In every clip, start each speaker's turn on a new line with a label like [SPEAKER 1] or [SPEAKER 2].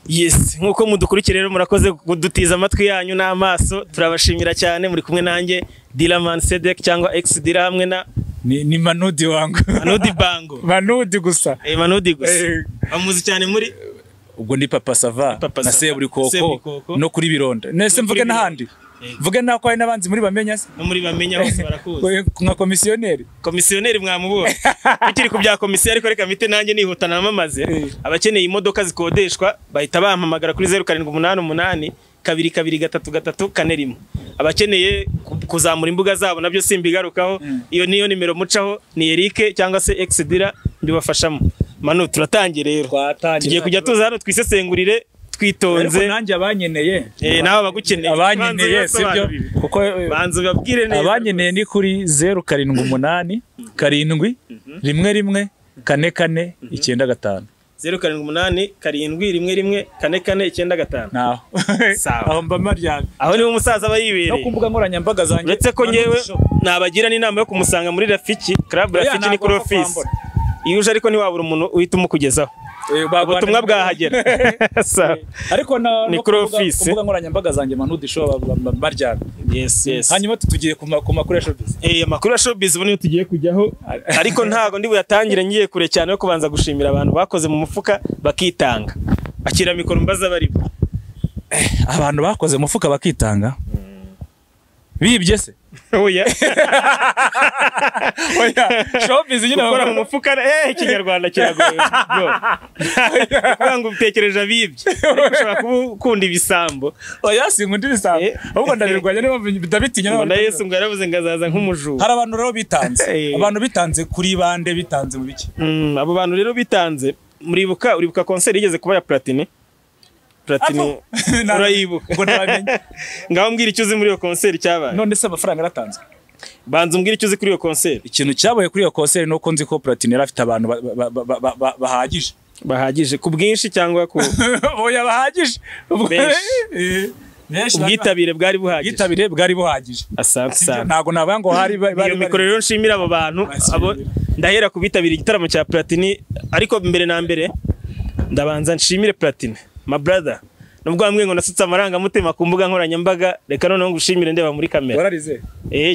[SPEAKER 1] Yes, nkuko mudukurikira rero murakoze kudutiza amatwi yanyu n'amaso, turabashimira cyane. Muri kumwe nanjye Dilaman Sedek cyangwa X Dila hamwe na
[SPEAKER 2] ni Manudi wangu.
[SPEAKER 1] Manudi Bango.
[SPEAKER 2] Manudi gusa.
[SPEAKER 1] Manudi gusa. Amuzi cyane muri
[SPEAKER 2] ubwo ni Papa Sava na Seburi Koko no kuri Bironda. Nese mvuge n'ahandi. Mvuge nako ari nabanzi muri bamenya se.
[SPEAKER 1] No muri bamenya bose barakuze.
[SPEAKER 2] Nka komisiyoneri.
[SPEAKER 1] Komisiyoneri mwamubona. Bikiri ku bya komisiyo ariko reka mite nanjye nihutana namamaze. Abakeneye imodoka zikodeshwa bahita bampamagara kuri 0788 2223 41. Abakeneye kuzamura imbuga zabo nabyo simbigarukaho. Iyo niyo nimero mucaho ni Eric cyangwa se X Dila mbibafashamo. Manu turatangiye rero. Tugiye kujya tuza hano twisesengurire twitonze.
[SPEAKER 2] Ariko nanjye abanyeneye.
[SPEAKER 1] Naho bagukeneye.
[SPEAKER 2] Abanyeneye sibyo kuko
[SPEAKER 1] banzu babwire neza.
[SPEAKER 2] Abanyeneye ni kuri 078 karindwi 11 44 95.
[SPEAKER 1] 078 karindwi 11 44 95.
[SPEAKER 2] Naho.
[SPEAKER 1] Sawa.
[SPEAKER 2] Aho mba maryamye.
[SPEAKER 1] Aho niho umusaza abayibereye.
[SPEAKER 2] No kumbuga nkoranyambaga zanjye.
[SPEAKER 1] Uretse ko nyewe nabagira n'inama yo kumusanga muri Rafiki, Club Rafiki ni kuri office. Iyo uje ariko ntiwabura umuntu uhita umukugezaho. Ubutumwa bwahagera.
[SPEAKER 2] Ariko
[SPEAKER 1] ni kuri office.
[SPEAKER 2] Kumbuga nkoranyambaga zanjye Manudi show baryamye.
[SPEAKER 1] Yes.
[SPEAKER 2] Hanyuma tugiye ku makuru ya showbiz.
[SPEAKER 1] Amakuru ya showbiz ubu tugiye kujyaho. Ariko ntago ndi buyatangire ngiye kure cyane yo kubanza gushimira abantu bakoze mu mufuka bakitanga. Akira mikoro mbaza bari.
[SPEAKER 2] Abantu bakoze mu mufuka bakitanga. Bibye se.
[SPEAKER 1] Oya.
[SPEAKER 2] Showbiz nyine
[SPEAKER 1] bakora mu mufuka ikinyarwanda kiragoye. Ngo utekereje abibye. Ushobora kubukunda ibisambo.
[SPEAKER 2] Oya sinkunda ibisambo. Ahubwo ndarirwanya niba bidabitinya
[SPEAKER 1] n'abantu. Na Yesu ngo yaravuze ngazaza nk'umujura.
[SPEAKER 2] Hari abantu rero bitanze. Abantu bitanze kuri bande bitanze mu biki.
[SPEAKER 1] Abo bantu rero bitanze uribuka concert igeze kuba ya Platini. Platini urayibuka
[SPEAKER 2] ngo ndamenye.
[SPEAKER 1] Ngaho mbwira icyo uzi muri iyo concert cyabaye.
[SPEAKER 2] None se amafaranga aratanzwe.
[SPEAKER 1] Banza umbwira icyo uzi kuri iyo concert.
[SPEAKER 2] Ikintu cyabaye kuri iyo concert nuko nzi ko Platini yarafite abantu bahagije.
[SPEAKER 1] Bahagije ku bwinshi cyangwa ku
[SPEAKER 2] oya bahagije.
[SPEAKER 1] Ubwitabire bwari buhagije.
[SPEAKER 2] Ubwitabire bwari buhagije.
[SPEAKER 1] Asante sana.
[SPEAKER 2] Ntago nabanga ngo hari
[SPEAKER 1] iyo mikoro rero nshimira abo bantu ndahera kubitabira igitaramo cya Platini ariko mbere na mbere ndabanza nshimire Platini. My brother, nubwo bamwe ngo nasutse amaranga mutima ku mbuga nkoranyambaga, reka noneho ngushimire ndeba muri kamera.
[SPEAKER 2] Wararize?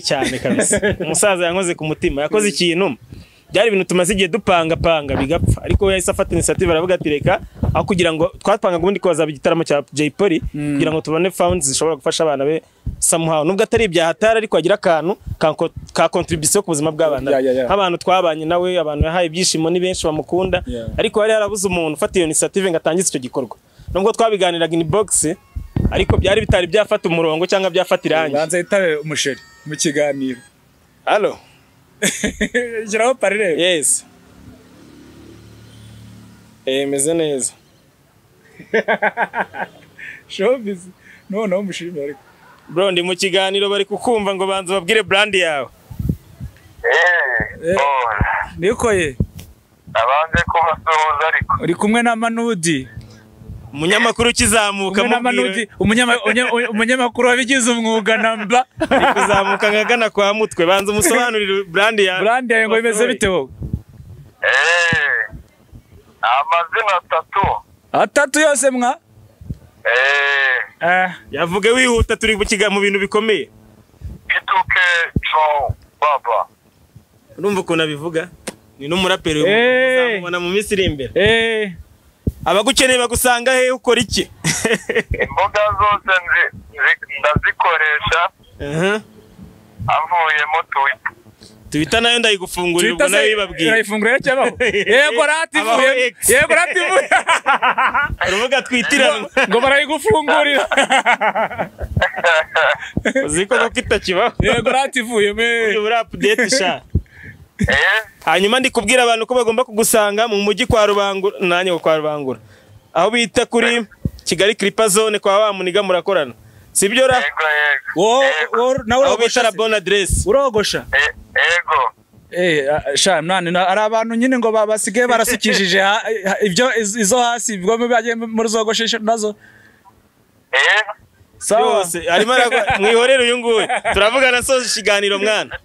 [SPEAKER 1] Cyane kabisa. Umusaza yankoze ku mutima, yakoze ikintu. Byari ibintu tumaze igihe dupanga bigapfa, ariko we yahise afata initiative aravuga ati reka aho kugira ngo twapanga ubundi koza igitaramo cya Jay Polly kugira ngo tubone funds zishobora gufasha abana be somehow. Nubwo atari ibyahatara ariko agira akantu ka contribution ku buzima bw'abana. Abantu twabanye nawe, abantu yahaye ibyishimo ni benshi bamukunda, ariko hari harabuze umuntu ufata iyo initiative ngatangiza icyo gikorwa. Nubwo twabiganiraga in box ariko byari bitari byafata umurongo cyangwa byafata irangi.
[SPEAKER 2] Banza itare umusheri mu kiganiro.
[SPEAKER 1] Allo.
[SPEAKER 2] Jiraho parire.
[SPEAKER 1] Yes. Meze neza.
[SPEAKER 2] Showbiz. No umushiri ariko.
[SPEAKER 1] Bro ndi mu kiganiro bari kukumva ngo banza babwire brand yawe. Niko ye.
[SPEAKER 3] Abanze kubasuhuza ariko.
[SPEAKER 2] Uri kumwe na Manudi.
[SPEAKER 1] Umunyamakuru kizamuka
[SPEAKER 2] mu Manudi, umunyamakuru wabigize umwuga namba.
[SPEAKER 1] Kuzamuka ngagana kwa mutwe banza umusobanurire brand yawe.
[SPEAKER 2] Brand yawe ngo imeze bite wowe?
[SPEAKER 3] Amazina 3.
[SPEAKER 2] 3 yose mwa?
[SPEAKER 1] Yavuge wihuta turi mu bintu bikomeye.
[SPEAKER 3] Bituke cho baba.
[SPEAKER 1] Urumva ukuntu abivuga? Ni n'umuraperi uzamubona mu minsi iri imbere. Abagukeneye bagusanga he ukora iki?
[SPEAKER 3] Imbuga zose ndazikoresha. Avuyemo
[SPEAKER 1] Twitter nayo ndayigufungurira ubwo nayo ibabwiye.
[SPEAKER 2] Urayifungurira cyabaho. Yego rativuye.
[SPEAKER 1] Urubuga Twitter
[SPEAKER 2] ngo barayigufungurira.
[SPEAKER 1] Uziko ko kitakibaho.
[SPEAKER 2] Yego rativuye me.
[SPEAKER 1] Uri update sha. Hanyuma ndi kubwira abantu ko bagomba kugusanga mu mujyi kwa Rubangura nanye kwa Rubangura. Aho bita kuri Kigali Clipper Zone kwa wa muniga murakorana. Sibyo ra?
[SPEAKER 3] Yego.
[SPEAKER 1] Nawe urogosha bonne adresse.
[SPEAKER 2] Urogosha?
[SPEAKER 3] Yego.
[SPEAKER 2] Sha nani ari abantu nyine ngo babasigaye barasukishije ibyo izo hasi bwo bagiye muri zogoshesha nazo.
[SPEAKER 1] Sawa. Arimo mwihorera uyu nguye. Turavugana soje ikiganiro mwana.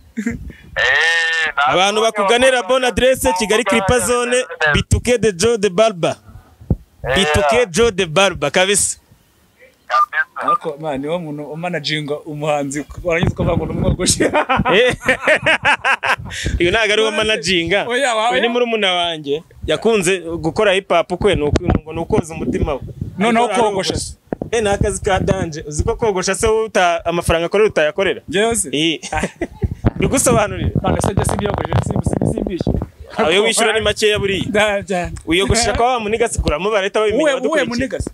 [SPEAKER 1] Abantu bakuganira bonne adresse Kigali Clipper Zone Bituke de Joe de Barba. Bituke Joe the Barber kabisa.
[SPEAKER 3] kabisa.
[SPEAKER 2] ariko man niwo muntu umanaginga umuhanzi warangiza ukavuga ngo numwogoshe
[SPEAKER 1] Iyo ntago ari wo managinga. We ni murumuna wanjye yakunze gukora hip hop kwe nukoza umutima we.
[SPEAKER 2] noneho kogosha
[SPEAKER 1] ni akazi ka danje. Uzi ko kogosha se amafaranga akorera utayakorera?
[SPEAKER 2] byose
[SPEAKER 1] bigusobanurire.
[SPEAKER 2] none se jye simbishe
[SPEAKER 1] ayo wishyura ni makeya buriya. Wiyogoshera kwa wa muniga sikuramo barahita babimenya
[SPEAKER 2] uwe muniga se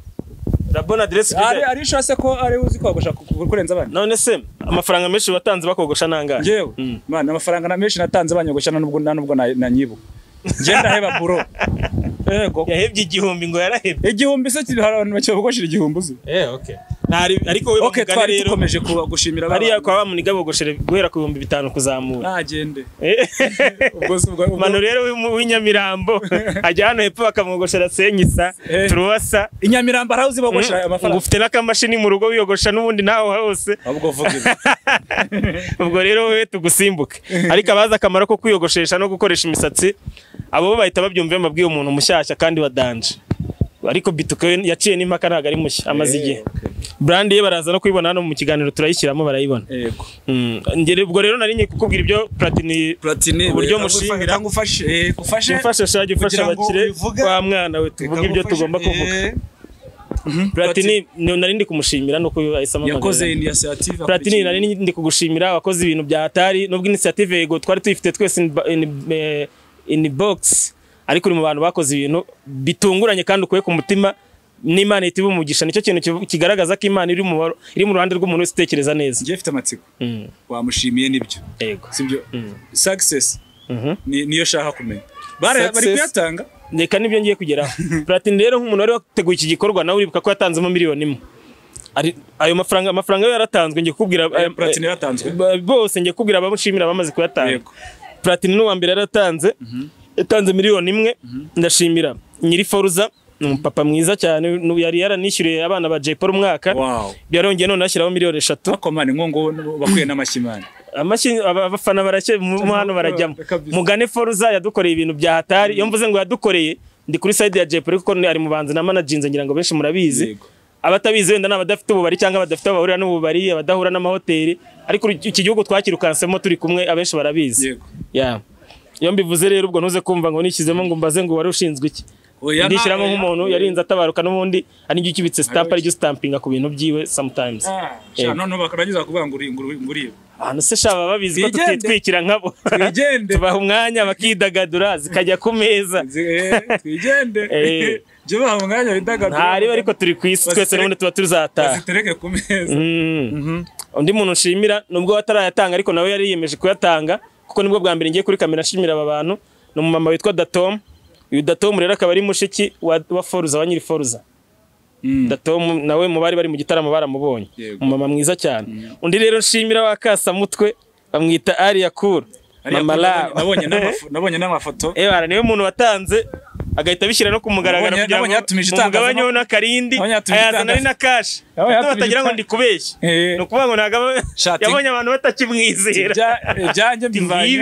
[SPEAKER 1] Rabona adresse
[SPEAKER 2] ari shose ko ari uzi kogosha kurenza abana.
[SPEAKER 1] None se amafaranga menshi watanze bakogosha nangahe?
[SPEAKER 2] Ngewe man amafaranga na menshi natanze banyogosha nubwo nanyibu ngenda heba buro yego
[SPEAKER 1] yahebye igihumbi ngo yarahebye
[SPEAKER 2] igihumbi se kiri abantu bakibogoshira igihumbi uzi
[SPEAKER 1] okay ariko we
[SPEAKER 2] bamugana rero tukomeje gushimira
[SPEAKER 1] abana ari kwa bamuniga bogoshera guhera ku 5,000 kuzamura
[SPEAKER 2] nagende
[SPEAKER 1] ubwo mano rero w'inyamirambo ajya hano hepfo bakamugoshera senyisa turuwasa
[SPEAKER 2] inyamirambo araho zibogosha amafaranga
[SPEAKER 1] ufite n'akamashini mu rugo wiyogosha n'ubundi naho hose
[SPEAKER 2] ahubwo vuga
[SPEAKER 1] ubwo rero we tugusimbuke ariko abaza akamaro ko kwiyogoshesha no gukoresha imisatsi abo bahita babyumva mabwiye umuntu mushyashya kandi wadanje ariko Bituke yaciye n'impaka ntago ari mushya amaze igihe brand ye baraza no kwibona hano mu kiganiro turayishyiramo barayibona
[SPEAKER 2] yego
[SPEAKER 1] ngere ubwo rero nari kukubwira ibyo Platini uburyo mushimira gufasha shaje ufasha abakire kwa mwana we tuvuga ibyo tugomba kuvuga Platini nari ndi kumushimira no kuyisama
[SPEAKER 2] yakoze initiative
[SPEAKER 1] Platini nari ndi kugushimira wakoze ibintu bya hatari nubwo initiative yego twari tuyifite twese in box ariko uri mu bantu bakoze ibintu bitunguranye kandi ukuye ku mutima n'Imana itiba umugisha nicyo kintu kigaragaza ko Imana iri mu ruhande rw'umuntu wese utekereza neza.
[SPEAKER 2] Ngiye mfite amatsiko wamushimiye nibyo
[SPEAKER 1] yego
[SPEAKER 2] sibyo success niyo shaka kumenya bari kuyatanga
[SPEAKER 1] ndeka nibyo ngiye kugeraho. Platini rero nk'umuntu wari wateguye iki gikorwa nawe uribuka ko yatanzemo miliyoni 1 ayo amafaranga yo yaratanzwe ngiye kubwira
[SPEAKER 2] Platini yaratanzwe
[SPEAKER 1] bose ngiye kubwira abamushimira bamaze kuyatanga. Platini no wambere yaratanze yatanze miliyoni 1 ndashimira nyiri Foruza papa mwiza cyane yari yaranishyuriye abana ba Jay Paul umwaka byarongeye none ashyiraho miliyoni 3
[SPEAKER 2] akomane ngo bakuye n'amashimane
[SPEAKER 1] abafana barake mu hano barajyamo mugane Foruza yadukoreye ibintu bya hatari iyo mvuze ngo yadukoreye ndi kuri side ya Jay Paul kuko ari mu banzi na managinze ngira ngo benshi murabizi abatabizi wenda n'abadafite ububari cyangwa abadafite abahurira n'ububari abadahura n'amahoteli ariko iki gihugu twakirukansemo turi kumwe abenshi barabizi iyo mbivuze rero ubwo ntuze kumva ngo nishyizemo ngo mbaze ngo wari ushinzwe iki ndishyiramo nk'umuntu yarinze atabaruka n'ubundi ari ngiki kibitse stamp ari stampinga ku bintu byiwe sometimes
[SPEAKER 2] none bakarangiza kuvuga ngo nguriye
[SPEAKER 1] hano se shaba babizi ko tutitwikira nkabo tubaha umwanya bakidagadura zikajya ku meza
[SPEAKER 2] twigende je baha umwanya bidagadura
[SPEAKER 1] ntari ariko turi kwisi twese n'ubundi tuba tuzataha
[SPEAKER 2] zitereke ku meza
[SPEAKER 1] undi muntu nshimira nubwo watarayatanga ariko nawe yari yiyemeje kuyatanga kuko nibwo bwa mbere ngiye kuri kamera nshimira aba bantu no mama witwa Datom uyu Datom rero akaba ari mushiki wa Foruza wa nyiri Foruza Datom nawe mu bari mu gitaramo baramubonye mama mwiza cyane undi rero nshimira wakasa mutwe bamwita Aria Cool mama la
[SPEAKER 2] nabonye n'amafoto
[SPEAKER 1] bara niwe muntu watanze agahita bishyira no kumugaragara kugira ngo mugabanyeho n'akarindi ayazana ari na cash batagira ngo ndi kubeshya no kuvuga ngo ntago yabonye abantu batakimwizera
[SPEAKER 2] byanjye
[SPEAKER 1] mbivaye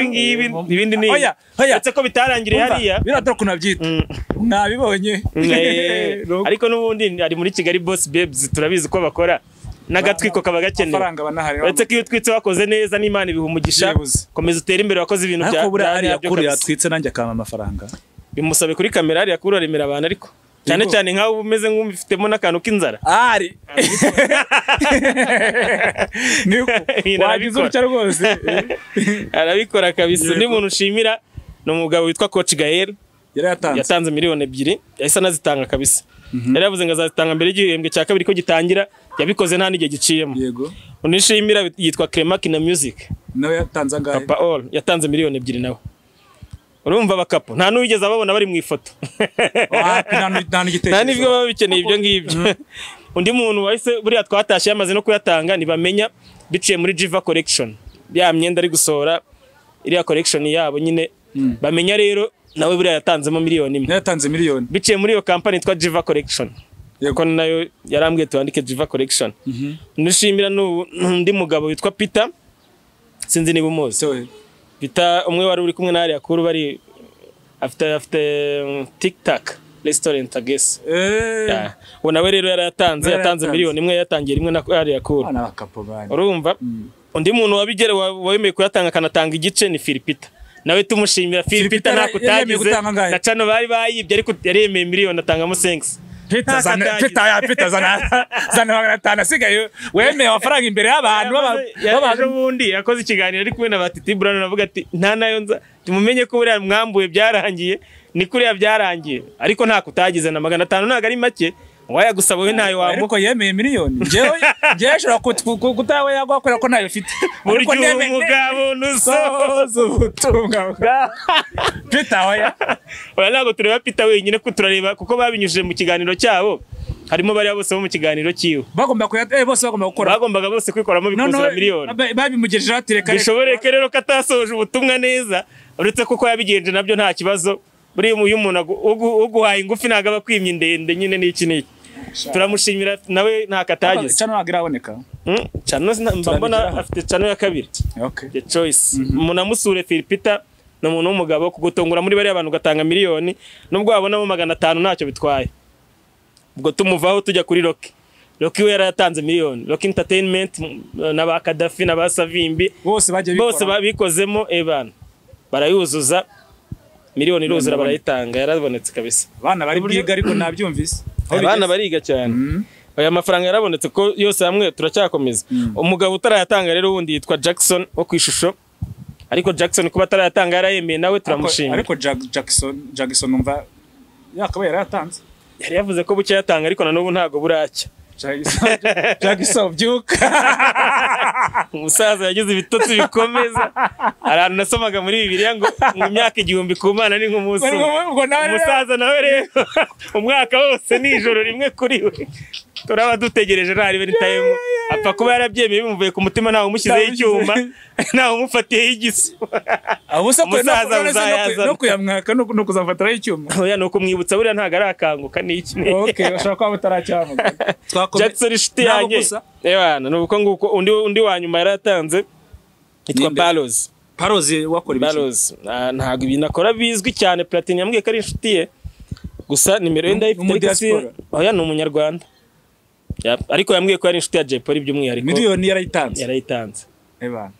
[SPEAKER 1] ibindi ni uretse ko bitarangiriye hariya
[SPEAKER 2] biratoro kunabyita nabibonye
[SPEAKER 1] ariko n'ubundi ari muri Kigali Boss Babes turabizi ko bakora nagatwiko kaba gakenewe uretse ko iyo twitse wakoze neza n'Imana ibiha umugisha komeza utere imbere wakoze ibintu bya
[SPEAKER 2] kuri yatwitse nanjye akama amafaranga
[SPEAKER 1] bimusabe kuri kamera ari yakuru aremera abantu ariko cyane cyane nkaho umeze nk'umufitemo n'akantu k'inzara
[SPEAKER 2] ari niko wagize urucya rwose
[SPEAKER 1] arabikora kabisa ni muntu ushimira no umugabo witwa Coach Gael yatanze miliyoni 2 yahise anazitanga kabisa yari yavuze ngo azatanga mbere y'igihembwe cya kabiri ko gitangira yabikoze nta n'igihe giciyemo
[SPEAKER 2] yego
[SPEAKER 1] unishimira yitwa Clement na Music
[SPEAKER 2] nawe yatanze angahe
[SPEAKER 1] Papa All yatanze miliyoni 2 nawe urumva bakapo nta nuwigeze ababona bari mu ifoto nta nibwo baba bikeneye ibyo ngibyo undi muntu wahise buriya twatashye yamaze no kuyatanga ntibamenya biciye muri Jiva Collection ya myenda ari gusohora iriya collection yabo nyine bamenya rero nawe buriya yatanzemo miliyoni 1
[SPEAKER 2] yatanze miliyoni
[SPEAKER 1] biciye muri iyo company yitwa Jiva Collection yego nayo yarambwiye tuandike Jiva Collection nishimira n'undi mugabo witwa Peter sinzi niba umuzi Peter umwe wari uri kumwe na Aria Cool bari afite TikTok restaurant agese uwo nawe rero yatanze miliyoni imwe yatangiye rimwe na Ariya Cool urumva undi muntu wabigere wemeye kuyatanga akanatanga igice ni Philipita nawe tumushimira Philipita nakutagize na cano bari bayibye ariko yaremeye miliyoni atangamo 5
[SPEAKER 2] Peter zana 500 asigaye wemeye amafaranga imbere y'abantu
[SPEAKER 1] b'abantu bundi yakoze ikiganiro ari kumwe na Batiti Brown navuga ati nta nayo nza tumumenye ko buriya mwambuye byarangiye ni kuriya byarangiye ariko nta kutagize na 500 ntago ari make waya gusaba we ntayo wamu
[SPEAKER 2] ariko yemeye miliyoni ngewe shora kutawe yagwakora ko ntayo ufite
[SPEAKER 1] ariko umugabo nusoza ubutunga bwa
[SPEAKER 2] Peter hoya
[SPEAKER 1] ntago tureba Peter wenyine ko turareba kuko babinyujije mu kiganiro cyabo harimo bari bose bo mu kiganiro kiwe
[SPEAKER 2] bose bagomba gukora
[SPEAKER 1] bagombaga bose kwikoramo bikuzura miliyoni
[SPEAKER 2] babimugejeje hatireka
[SPEAKER 1] bishoboreke rero katasoje ubutumwa neza uretse kuko yabigenje nabyo nta kibazo buri uyu muntu uguhaye ingufi ntago abakwimye ndende nyine n'iki n'iki turamushimira nawe nta katagize
[SPEAKER 2] cano nagiraboneka
[SPEAKER 1] cano mbona afite cano ya kabiri The Choice munamusure Philipita no umuntu w'umugabo kugutongura muri bari abantu gatanga miliyoni nubwo wabonamo 500 ntacyo bitwaye ubwo tumuvaho tujya kuri Rocky we yaratanze miliyoni Rocky Entertainment n'aba Kadafi n'aba Savimbi
[SPEAKER 2] bose
[SPEAKER 1] babikozemo ebana barayuzuza miliyoni iruzura barayitanga yarabonetse kabisa
[SPEAKER 2] abana bari bwiga ariko nabyumvise
[SPEAKER 1] abana bariga cyane aya mafaranga yarabonetse ko yose hamwe turacyakomeza umugabo utarayatanga rero wundi yitwa Jackson wo kwishusho ariko Jackson kuba atarayatanga yarayemeye nawe turamushimira
[SPEAKER 2] ariko Jackson umva yakaba yaratanze
[SPEAKER 1] yari yavuze ko bucye yatanga ariko na n'ubu ntago buracya
[SPEAKER 2] Jackson byuka
[SPEAKER 1] umusaza yagize ibitotsi bikomeza arantu nasomaga muri Bibiliya ngo mu myaka 1000 ku Mana ni nk'umunsi umusaza nawe rero umwaka wose nijoro rimwe kuri we turaba dutegereje ntari bari time apfa kuba yarabyemeye bimuvuye ku mutima nawe umushyizeho icyuma nawe umufatiye igisi
[SPEAKER 2] umusaza uzayaza no kuyamwaka no kuzafatiraho icyuma
[SPEAKER 1] oya no kumwibutsa buriya ntago arakanguka n'iki
[SPEAKER 2] okay bashaka kwa butaracyamuka
[SPEAKER 1] Jackson shiti yanjye ebana nuko nguko undi wanyuma yaratanze yitwa Palos
[SPEAKER 2] wakora ibiki
[SPEAKER 1] Palos ntago ibintu akora bizwi cyane Platinum yambwiye ko ari inshuti ye gusa nimero ye ndayifite oya ni umunyarwanda ariko yambwiye ko ari inshuti ya Jay Polly by'umwihariko
[SPEAKER 2] miliyoni
[SPEAKER 1] yarayitanze
[SPEAKER 2] ebana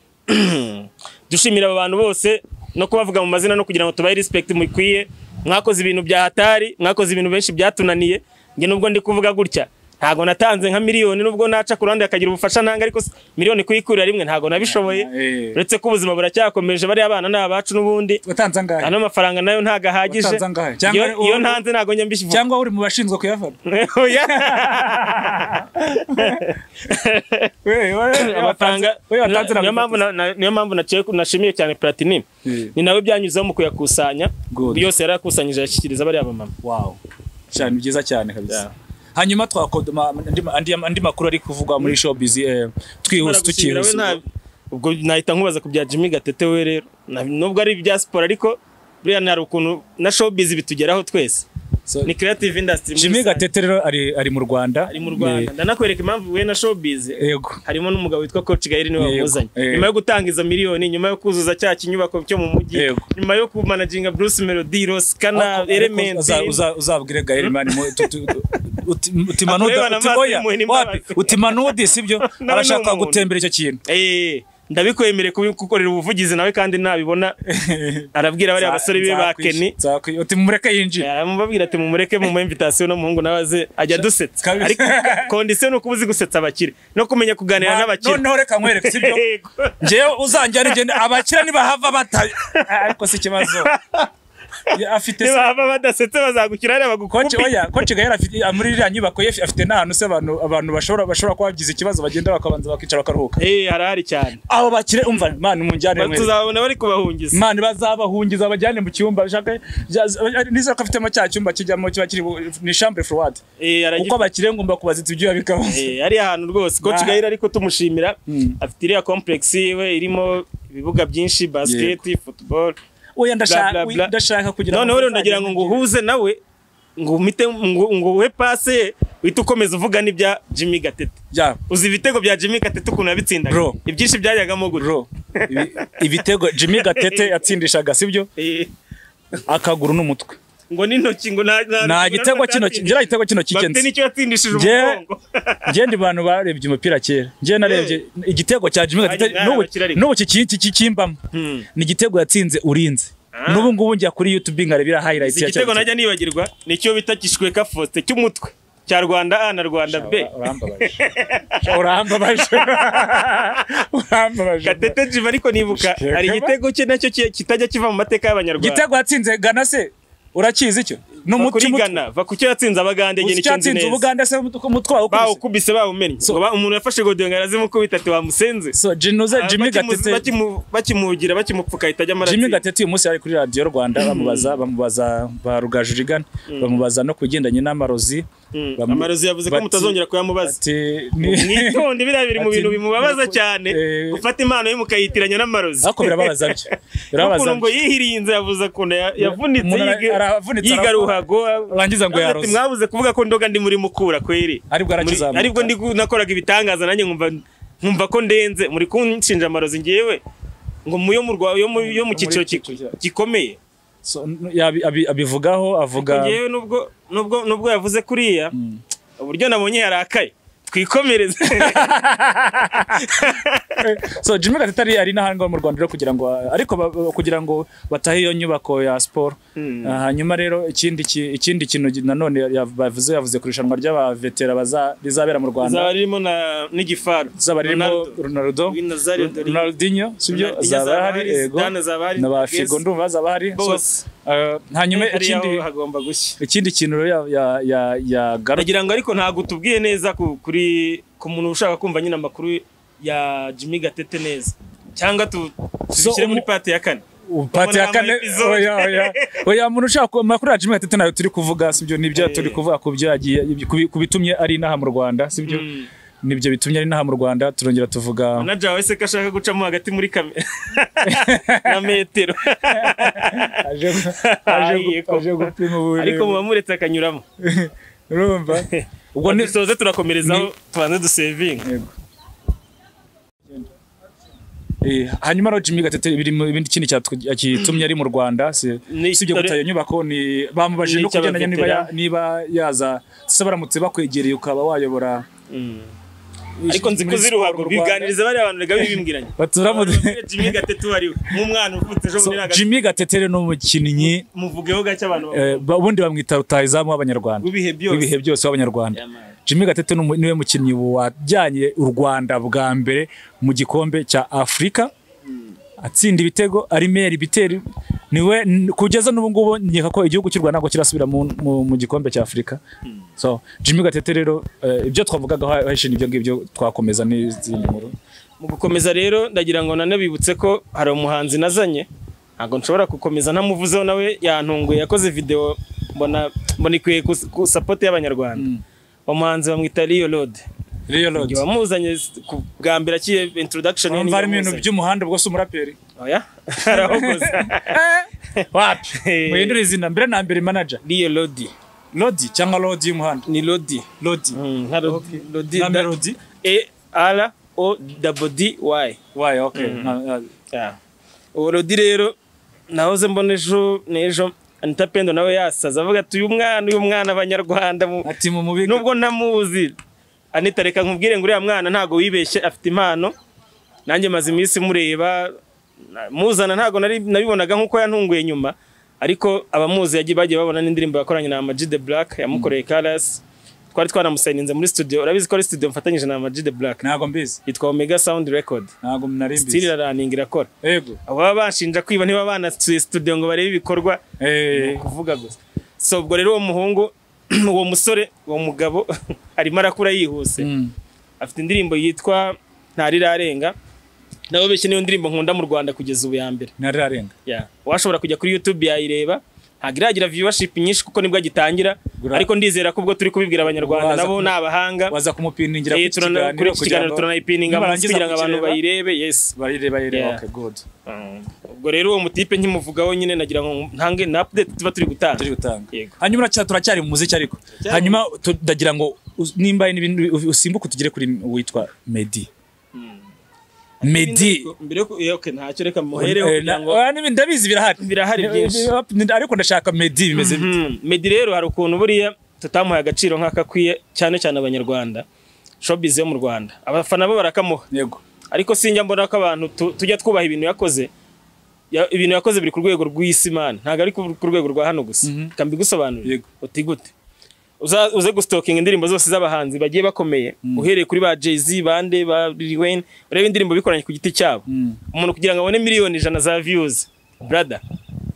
[SPEAKER 1] dushimira abo bantu bose no kubavuga mu mazina no kugira ngo tubaye respect mukwiye mwakoze ibintu bya hatari mwakoze ibintu benshi byatunaniye nge nubwo ndi kuvuga gutya ntago natanze nka miliyoni nubwo naca ku ruhande akagira ubufasha ntanga ariko miliyoni kuyikurira rimwe ntago nabishoboye uretse ko ubuzima buracyakomeje bari abana n'abacu n'ubundi
[SPEAKER 2] utanze ngahe
[SPEAKER 1] ano mafaranga nayo ntago ahagije iyo ntanze ntago njya mbishivuga
[SPEAKER 2] cyangwa uri mu bashinzwe kuyafata
[SPEAKER 1] amafaranga niyo mpamvu nashimiye cyane Platinum ni nawe byanyuzeho mu kuyakusanya yose yarakusanyije yashyikiriza bari abamama
[SPEAKER 2] wow cyane byiza cyane kabisa hanyuma twakodoma andi makuru ari kuvugwa muri showbiz twihuse tukihuse
[SPEAKER 1] ubwo nahita nkubaza ku bya Jimmy Gatete we rero nubwo ari ibya sport ariko buriya nari ukuntu na showbiz bitugeraho twese ni creative industry
[SPEAKER 2] Jimmy Gatete rero ari mu Rwanda
[SPEAKER 1] ndanakwereka impamvu we na showbiz yego harimo n'umugabo witwa Coach Gairi niwe wamuzanye nyuma yo gutanga izo miliyoni nyuma yo kuzuza cya kinyubako cyo mu mujyi nyuma yo kumanaginga Bruce Melody Roskana Element
[SPEAKER 2] uzabwire Gairi man utimanudi sibyo arashaka gutembera icyo kintu
[SPEAKER 1] ndabikwemereye kugukorera ubuvugizi nawe kandi nabibona arabwira bari abasore be bakeni
[SPEAKER 2] uti mumureke yinjira
[SPEAKER 1] aramubabwira ati mumureke mu invitation no muhungu nabaze ajya dusetsa ariko condition no kubuzi gusetsa abakire no kumenya kuganira n'abakire
[SPEAKER 2] no reka nkwereke sibyo njewe uzanjyana igende abakire nibahava bataye ariko si kibazo afite
[SPEAKER 1] baba badasetse bazagukira ari abagukoce
[SPEAKER 2] oya Coach Gairi afite muri iriya nyubako ye afite n'ahantu se abantu bashobora kwagiza ikibazo bagenda bakabanza bakicara bakaruhuka
[SPEAKER 1] harahari cyane
[SPEAKER 2] abo bakire umva man munjyane mwe
[SPEAKER 1] tuzabona bari kubahungiza
[SPEAKER 2] man bazabahungiza bajyane mu cyumba bashaka nizo ko afitemo cya cyumba kijyamo kiba kiri ni chambre froide uko bakire ngomba kubazitsa ibyo bikaba
[SPEAKER 1] ari ahantu rwose Coach Gairi ariko tumushimira afite iriya complex iwe irimo ibibuga byinshi basket football
[SPEAKER 2] oya ndashaka kugira
[SPEAKER 1] none rero ndagira ngo nguhuze nawe ngumite nguhe passe wita ukomeza uvuga n'ibya Jimmy Gatete uzi ibitego bya Jimmy Gatete ukuntu yabitsindaga ibyinshi byajyagamo gutyo
[SPEAKER 2] ibitego Jimmy Gatete yatsindishaga sibyo akaguru n'umutwe
[SPEAKER 1] ngo n'intoki ngo
[SPEAKER 2] nta gitego kino ngira igitego kino kikenze
[SPEAKER 1] bafite nicyo yatsindishije umugongo
[SPEAKER 2] nge ndi bantu barebye umupira kera nge narebye igitego cya Jimmy Gatete n'ubu kikimbamo ni igitego yatsinze urinze n'ubu ngubu njya kuri YouTube ngarebira highlights
[SPEAKER 1] ya igitego najya nibagirwa nicyo bita Kishweka Faustin cy'umutwe cya Rwanda A na Rwanda B
[SPEAKER 2] urambabaje
[SPEAKER 1] Gatete Jimmy ariko nibuka ari igitego cye nacyo kitajya kiva mu mateka y'Abanyarwanda
[SPEAKER 2] igitego yatsinze Ghana se urakizi cyo
[SPEAKER 1] n'umutima Ghana va kucyo yatsinze Abagande nge nikinze neza
[SPEAKER 2] Ubuganda se umutwa
[SPEAKER 1] ukubise bawumenye umuntu yafashe Godeo ngarazimukubita ati wamusenze
[SPEAKER 2] so Jimmy Gatete
[SPEAKER 1] bakimugira bakimupfuka itajya amara
[SPEAKER 2] Jimmy Gatete uyu munsi ari kuri radio Rwanda bamubaza ba Rugajurigana bamubaza no kugendanye n'amarozi
[SPEAKER 1] amarozi yavuze ko mutazongera kuyamubaza mwitonde biri mu bintu bimubabaza cyane gufata impano y'umukayitiranya n'amarozi
[SPEAKER 2] ako birababaza byo birababaza
[SPEAKER 1] ngo yihirinze yavuze ko yavunitse yigaruhago
[SPEAKER 2] rangiza ngo yaroze
[SPEAKER 1] mwabuze kuvuga ko ndoga ndi muri mukura kweri aribwo ndi nakoraga ibitangaza nanjye nkumva ko ndenze muri kunshinja amarozi ngiyewe ngo yo mu cyiciro gikomeye
[SPEAKER 2] so abivugaho avuga
[SPEAKER 1] ngewe nubwo yavuze kuriya uburyo nabonye yarakaye twikomereze
[SPEAKER 2] so Jimmy Gatete ari nahanga mu Rwanda kugira ngo batahe iyo nyubako ya sport hanyuma rero ikindi kintu nanone yavuze kurushanwa ry'abavetera rizabera mu Rwanda
[SPEAKER 1] zabarimo n'igifaru
[SPEAKER 2] zabarimo Ronaldinho sibyo zabahari ego n'abafigo ndumva zabahari hanyuma ikindi kintu
[SPEAKER 1] yagira ngo ariko ntago tubwiye neza kuri ku muntu ushaka kumva nyine amakuru ya Jimmy Gatete neza cyangwa tubishyire muri pati ya 4
[SPEAKER 2] pati ya 4 oya muntu ushaka amakuru ya Jimmy Gatete nayo turi kuvuga sibyo nibyo turi kuvuga ku byo yagiye kubitumye ari naha mu Rwanda sibyo nibyo bitumye ari naha mu Rwanda turongera tuvuga
[SPEAKER 1] naja wese kashaka gucamo hagati muri kamera na metero aje gupima ubure ariko mubamuretse akanyuramo
[SPEAKER 2] urumva
[SPEAKER 1] ubwo nisoze turakomerezaho tubanze dusevinga
[SPEAKER 2] hanyuma ro Jimmy Gatete ibindi kindi cyatumye ari mu Rwanda sibyo gutayo nyubako ni bamubajije no kugendanya niba yaza baramutse bakwegereye ukaba wayobora
[SPEAKER 1] ariko nzi ko ziruhago biganiriza bari abantu rega bibimbwiranye Jimmy Gatete wari nk'umwana uvutse ejo muri naga
[SPEAKER 2] Jimmy Gatete no mukinnyi
[SPEAKER 1] muvugeho gake abantu
[SPEAKER 2] ubundi bamwita rutahizamu w'Abanyarwanda ibihe byose w'Abanyarwanda Jimmy Gatete niwe mukinnyi wajyanye u Rwanda bwa mbere mu gikombe cya Afrika atsinda ibitego ari meilleur biteri niwe kugeza n'ubu ngubu nkeka ko igihugu cy'u Rwanda ntabwo kirasubira mu gikombe cya Afrika so Jimmy Gatete rero ibyo twavugaga hashini ibyo ngibyo twakomeza n'izindi nkuru
[SPEAKER 1] mu gukomeza rero ndagira ngo nanabibutse ko hari umuhanzi nazanye ntago nshobora gukomeza ntamuvuzeho nawe yantunguye yakoze video mbona ikwiye ku support y'Abanyarwanda umuhanzi bamwita Rio Lode wamuzanye bwa mbere akiye introduction
[SPEAKER 2] y'ini bari ibintu by'umuhanda bwo umuraperi
[SPEAKER 1] oya arahogoza
[SPEAKER 2] wapi muhindura izina mbere na mbere manager
[SPEAKER 1] Rio Lodi
[SPEAKER 2] cyangwa Lodi y'umuhanda
[SPEAKER 1] ni Lodi
[SPEAKER 2] Lodi na Melody
[SPEAKER 1] LODY
[SPEAKER 2] okay
[SPEAKER 1] Lodi rero nahoze mbona ejo Anita Pendo nawe yasaza avuga ati uyu mwana Abanyarwanda
[SPEAKER 2] ati mu mubika
[SPEAKER 1] nubwo namuzi Anita reka nkubwire ngo uriya mwana ntago wibeshye afite impano nanjye maze iminsi mureba muzana ntago nabibonaga nkuko yantunguye nyuma ariko abamuzi bagiye babona n'indirimbo yakoranye na Ama G The Black yamukoreye Colors twari twanamusayininze muri studio urabizi ko ari studio mfatanyije na Ama G The Black
[SPEAKER 2] ntago mbizi
[SPEAKER 1] yitwa Omega Sound Record
[SPEAKER 2] ntago mnarimbizi
[SPEAKER 1] still running irakora
[SPEAKER 2] yego
[SPEAKER 1] aba bashinja kwiba niba bana studio ngo barebe ibikorwa kuvuga gusa so ubwo rero uwo muhungu uwo musore uwo mugabo arimo arakura yihuse afite indirimbo yitwa Ntarirarenga nawe beshye niyo ndirimbo nkunda mu Rwanda kugeza ubu ya mbere
[SPEAKER 2] Ntarirarenga
[SPEAKER 1] washobora kujya kuri YouTube yayireba ntago iragira viewership nyinshi kuko nibwo agitangira ariko ndizera ko ubwo turi kubibwira Abanyarwanda nabo nabahanga
[SPEAKER 2] waza kumupiningira
[SPEAKER 1] kuri kiganiro turanayipininga kugira ngo abantu bayirebe yes
[SPEAKER 2] bayireba okay good
[SPEAKER 1] ubwo rero uwo mutipe nkimuvugaho nyine nagira ngo ntange na update tuba turi gutanga
[SPEAKER 2] yego hanyuma turacyari mu muziki ariko hanyuma ndagira ngo nimba n'ibintu usimbuka tugere kuri witwa Meddy Meddy
[SPEAKER 1] mbere yo okay ntacyo reka muhereho kugira ngo
[SPEAKER 2] ndabizi birahari
[SPEAKER 1] byinshi
[SPEAKER 2] ariko ndashaka Meddy bimeze bite.
[SPEAKER 1] Meddy rero hari ukuntu buriya tutamuhaye agaciro nk'akakwiye cyane cyane abanyarwanda showbiz yo mu Rwanda abafana bo barakamuha
[SPEAKER 2] yego
[SPEAKER 1] ariko sinjya mbona ko abantu tujya twubaha ibintu yakoze ibintu yakoze biri ku rwego rw'isi man ntago ari ku rwego rwa hano gusa kambi gusobanurira uti gute uze gustoking indirimbo zose z'abahanzi bagiye bakomeye uhereye kuri ba Jay-Z bande ba Lil Wayne urebe indirimbo bikoranye ku giti cyabo umuntu kugira ngo abone miliyoni 100 za views brother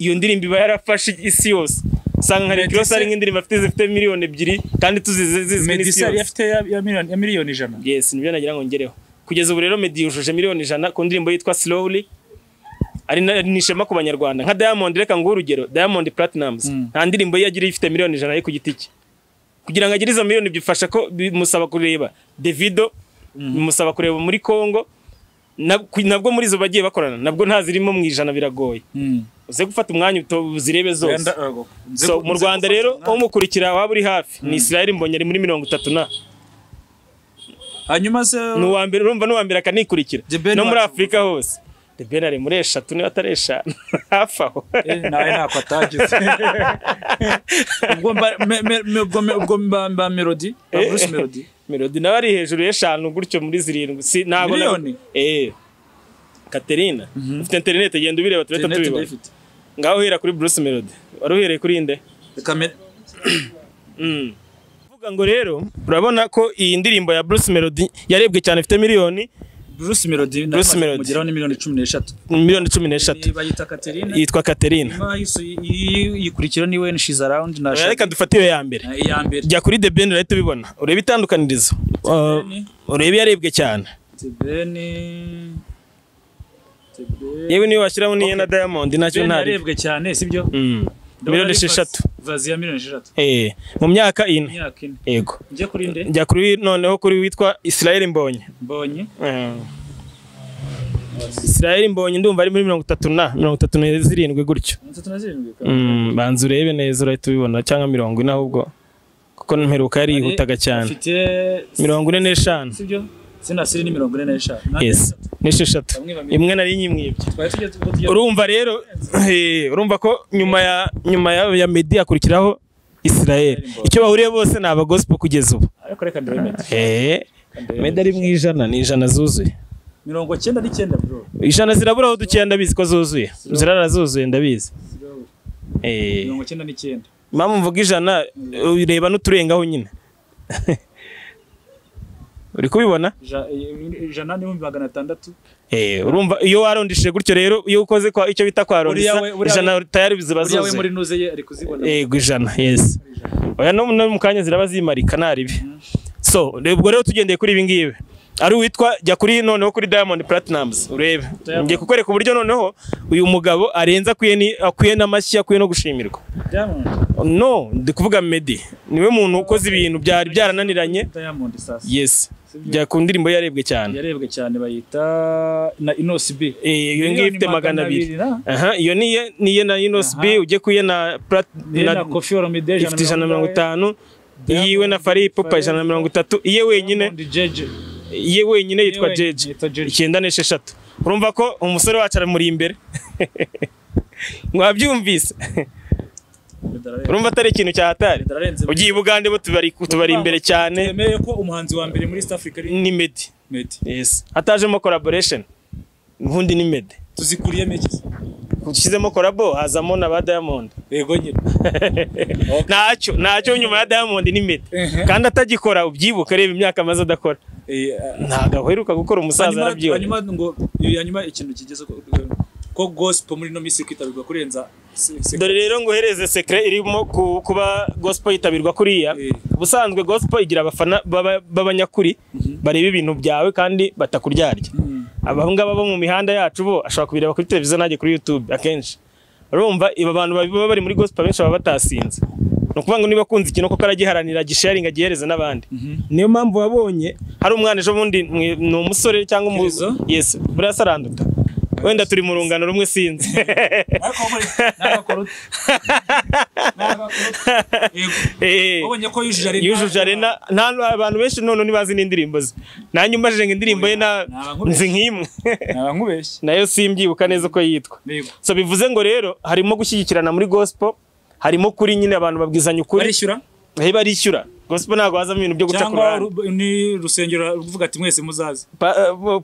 [SPEAKER 1] iyo ndirimbo iba yarafashe isi yose sanga hari Cross ari nk'indirimbo zifite miliyoni 2 kandi tuzizi
[SPEAKER 2] Meddy sari afite ya miliyoni 100
[SPEAKER 1] yes nibyo nagira ngo ngereho kugeza ubu rero Meddy yujuje miliyoni 100 ku ndirimbo yitwa Slowly ari nishema ku banyarwanda nka Diamond reka ngo urugero Diamond Platnumz nta ndirimbo ye yagira ifite miliyoni 100 ku giti cye kugira ngo agire izo miliyoni bifasha ko bimusaba kureba Davido bimusaba kureba muri Congo nabwo muri zo bagiye bakorana nabwo ntazirimo mu ijana biragoye uze gufata umwanya uzirebe zose so mu Rwanda rero umukurikira waba uri hafi ni Israel Mbonyi ari muri 30
[SPEAKER 2] hanyuma se
[SPEAKER 1] n'uwa mbere urumva n'uwa mbere akanikurikira no muri Afrika hose The Ben ari muri 3 niba ataresha hafaho
[SPEAKER 2] nawe ntako atagize ubwo mba Melody Bruce
[SPEAKER 1] Melody nawe ari hejuru y'eshanu gutyo muri 7 si ntago Katerina ufite internet genda ubireba tureta tubibona ngaho hera kuri Bruce Melody waruhereye kuri inde vuga ngo rero urabona ko iyi ndirimbo ya Bruce Melody yarebwe cyane ifite miliyoni
[SPEAKER 2] Bruce Melody mugeraho ni miliyoni 13
[SPEAKER 1] miliyoni 13
[SPEAKER 2] bayita Katerina
[SPEAKER 1] yitwa Katerina
[SPEAKER 2] yikurikira ni when she's around na
[SPEAKER 1] reka dufate iyo ya mbere jya kuri The Ben rero tubibona urebe itandukanirizo urebe yarebwe cyane
[SPEAKER 2] The Ben
[SPEAKER 1] yewe niyo washyiraho niye na Diamond nacyo ntari
[SPEAKER 2] yarebwe cyane sibyo
[SPEAKER 1] miliyoni 6
[SPEAKER 2] vazi ya miliyoni 6
[SPEAKER 1] mu myaka 4 yego
[SPEAKER 2] njye kuri nde
[SPEAKER 1] njya kuri noneho kuri witwa Israel Mbonyi Israel Mbonyi ndumva ari muri 37 gutyo
[SPEAKER 2] 37
[SPEAKER 1] banza urebe neza urahita ubibona cyangwa 40 ahubwo kuko mperuka yari yihutaga cyane 45
[SPEAKER 2] sibyo sinasiri ni 45
[SPEAKER 1] yes nesheshatu imwe nari nyimwibye urumva rero urumva ko nyuma ya Meddy akurikiraho Israel icyo bahuriye bose ni aba gospel kugeza ubu
[SPEAKER 2] ariko reka ndebe
[SPEAKER 1] Meddy ari mu ijana ni ijana zuzuye
[SPEAKER 2] 99 bro
[SPEAKER 1] ijana zirabura aho dukiye ndabizi ko zuzuye zirarazuzuye ndabizi
[SPEAKER 2] 99
[SPEAKER 1] mama mvuga ijana ureba n'uturengaho nyine uri kubibona
[SPEAKER 2] ijana ni 600
[SPEAKER 1] urumva iyo warondishije gutyo rero iyo ukoze kwa icyo bita kwa rondisa ijana tayari bizibazuze
[SPEAKER 2] yawe muri nuze ye ari kuzibona
[SPEAKER 1] ijana yes oya no mu kanya ziraba zimarika naribi so ubwo rero tugendeye kuri ibi ngibe ari witwa jya kuri noneho kuri Diamond Platnumz urebe ngiye kukwereka uburyo noneho uyu mugabo arenza akwiye n'amashyi akwiye no gushimirwa no ndi kuvuga Meddy niwe muntu ukoze ibintu byari byarananiranye
[SPEAKER 2] Diamond sasa
[SPEAKER 1] yes jya ku ndirimbo yarebwe cyane
[SPEAKER 2] bayita na Inos B
[SPEAKER 1] iyo ngiye ifite 200 iyo niye na Inos B ujye kuye na
[SPEAKER 2] Koffi Olomide
[SPEAKER 1] 150 yiwe na Fally Ipupa 130 iye wenyine yitwa Jeje 96 urumva ko umusore wacu ari muri imbere mwabyumvise urumva atari ikintu cyahatari ugiye Bugande bo tubari imbere cyane
[SPEAKER 2] yemeye ko umuhanzi wa mbere muri East Africa
[SPEAKER 1] ni Meddy yes hatajemo collaboration ubundi ni Meddy
[SPEAKER 2] tuzikuriye mekisi
[SPEAKER 1] ukizemo collabo hazamo na ba Diamond
[SPEAKER 2] yego nyine
[SPEAKER 1] ntacyo nyuma ya Diamond ni Meddy kandi atagikora ubyibuka reba imyaka amaze adakora ntago aheruka gukora umusaza arabyiwe
[SPEAKER 2] hanyuma ikintu kigeze ko gospel muri no misi kwitabirwa kurenza
[SPEAKER 1] dore rero ngo hereze secret irimo kuba gospel yitabirwa kuriya ubusanzwe gospel igira abafana babanyakuri bareba ibintu byawe kandi batakuryarya abahunga baba mu mihanda yacu bo ashobora kubireba kuri televiziyo naje kuri YouTube akenshi urumva iba abantu baba bari muri gospel benshi baba batasinze no kuvuga ngo niba kunze ikintu ko karagiharanira gisharing agihereza nabandi niyo mpamvu wabonye hari umwana ejo bundi ni umusore cyangwa yes burasaranduta wenda turi mu rungano rumwe sinzi
[SPEAKER 2] ubonye ko
[SPEAKER 1] yujuje arena nta abantu benshi none ntibazi n'indirimbo ze nanjye umbajije ngo indirimbo ye nzi nk'imwe nayo simbyibuka neza uko yitwa so bivuze ngo rero harimo gushyigikirana muri gospel harimo kuri nyine abantu babwizanya ukuri barishyura gospel ntabwo hazamo ibintu byo guca ku ruhande
[SPEAKER 2] ni rusengero ruvuga ati mwese muzaze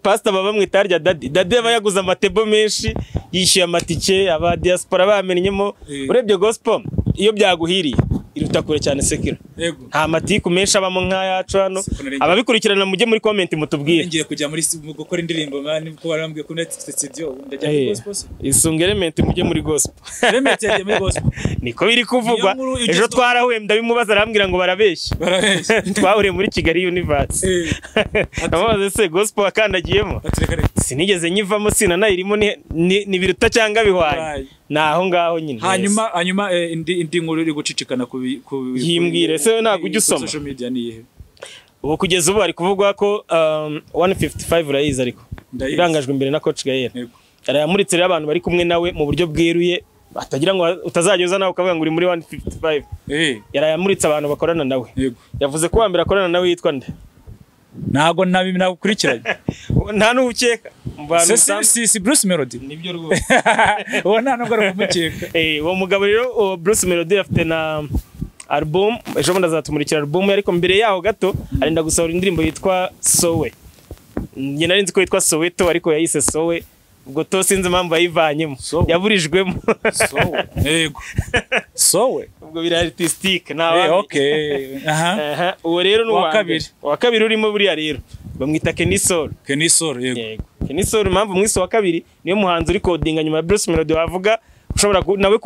[SPEAKER 1] pastor baba mwita rya dadi aba yaguze amatebo menshi yishyuye amatike aba diaspora bamenyemo urebye gospel iyo byaguhiriye iruta kure cyane sekira nta matiku menshi abamo nk'ayacu hano ababikurikirana mujye muri comment mutubwire
[SPEAKER 2] ngiye kujya muri gukora indirimbo mani ko barambwiye ko net studio ndajya muri gospel
[SPEAKER 1] isunga element mujye muri gospel
[SPEAKER 2] element yagiye muri gospel
[SPEAKER 1] niko biri kuvugwa ejo twarahuye ndabimubaza arambwira ngo barabeshya twahuriye muri Kigali Universe amaze se gospel akandagiyemo sinigeze nyivamo sinanayirimo ni biruta cyangwa bihwaye naho ngaho nyine
[SPEAKER 2] hanyuma indi nkuru iri gucicikana ku
[SPEAKER 1] yimbwire se ntabwo ujya usoma
[SPEAKER 2] social media ni ihe
[SPEAKER 1] ubu kugeza ubu ari kuvugwa ko 155 urayizi ariko irangajwe imbere na coach Gael arayamuritse rero abantu bari kumwe nawe mu buryo bweruye batagira ngo utazageza nawe ukavuga ngo uri muri 155 yarayamuritse abantu bakorana nawe yavuze ko wambere akorana nawe yitwa nde
[SPEAKER 2] ntago nabikurikiranye
[SPEAKER 1] nta n'ukeka
[SPEAKER 2] si Bruce Melody
[SPEAKER 1] nibyo rwose
[SPEAKER 2] uwo nta nubwo ari kumukeka
[SPEAKER 1] uwo mugabo rero Bruce Melody afite na album ejo bundi azatumurikira album ariko mbere yaho gato arenda gusohora indirimbo yitwa Sowe njye nari nzi ko yitwa Soweto ariko yayise Sowe ubwo to sinzi impamvu yayivanyemo yaburijwemo
[SPEAKER 2] yego Sowe
[SPEAKER 1] ubwo biri artistique nawe
[SPEAKER 2] okay
[SPEAKER 1] uwo rero ni wa kabiri urimo buriya rero bamwita Kenisol
[SPEAKER 2] yego
[SPEAKER 1] Kenisol impamvu mwisi wa kabiri niyo muhanzi uri codinga nyuma ya Bruce Melody wavuga ushobora nawe